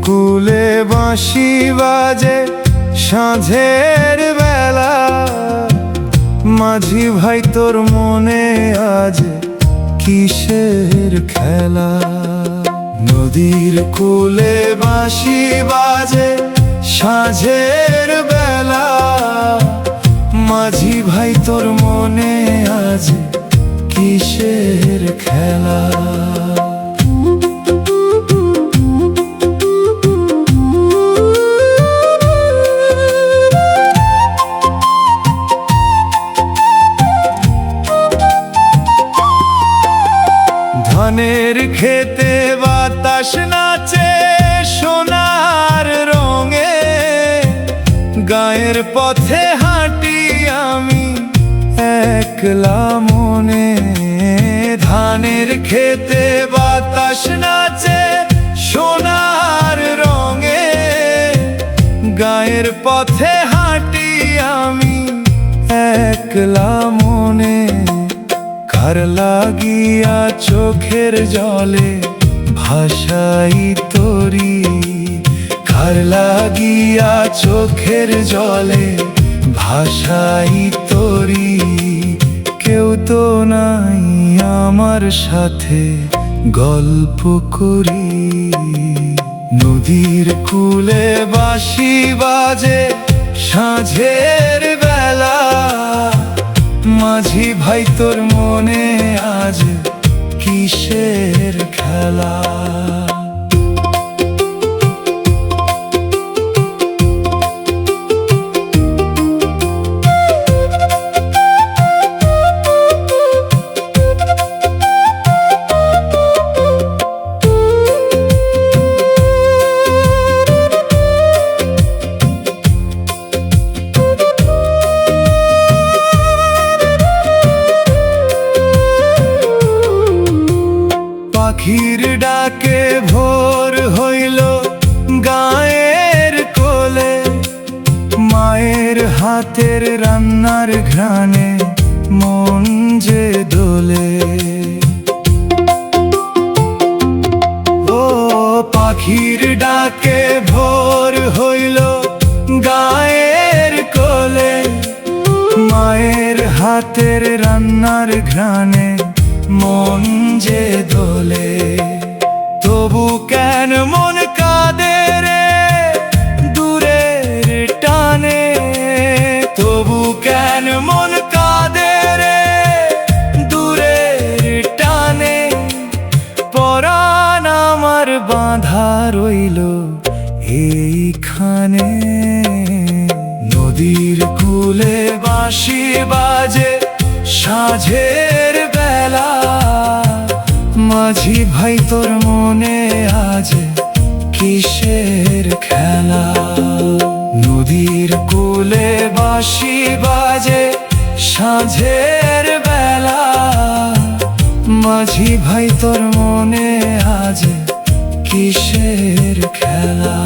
কূলে বাঁশি বাজে সাঁঝের বেলা, মাঝি ভাই তোর মনে আজ কিসের খেলা। নদীর কূলে বাঁশি বাজে সাঁঝের বেলা, মাঝি ভাই তোর মনে আজ কিসের খেলা। ধানের খেতে বাতাস নাচে সোনার রঙে, গায়ের পথে হাঁটি আমি একলা মনে। ধানের খেতে বাতাস নাচে সোনার রঙে, গায়ের পথে হাঁটি আমি একলা মনে। কার লাগিয়া চোখের জলে ভাষাই তোরি, কার লাগিয়া চোখের জলে ভাষাই তোরি। কেউ তো নাই আমার সাথে গল্প করি। নদীর কূলে বাঁশি বাজে সাঁঝের বেলা, মাঝি ভাই তোর মনে আজ কিসের খেলা। পাখির ডাকে ভোর হইল গায়ের কোলে, মায়ের হাতের রান্নার ঘ্রাণে মন যে দোলে। ও পাখির ডাকে ভোর হইল গায়ের কোলে, মায়ের হাতের রান্নার ঘ্রাণে মন যে দোলে। তবু কেন মন কাঁদে রে দূরের টানে, তবু কেন মন কাঁদে রে দূরের টানে। পরাণ আমার বাঁধা রইল এইখানে। নদীর কূলে বাঁশি বাজে সাঁঝের বেলা, মাঝি ভাই তোর মনে আজ কিসের খেলা। নদীর কূলে বাঁশি বাজে সাঁঝের বেলা, মাঝি ভাই তোর মনে আজ কিসের খেলা।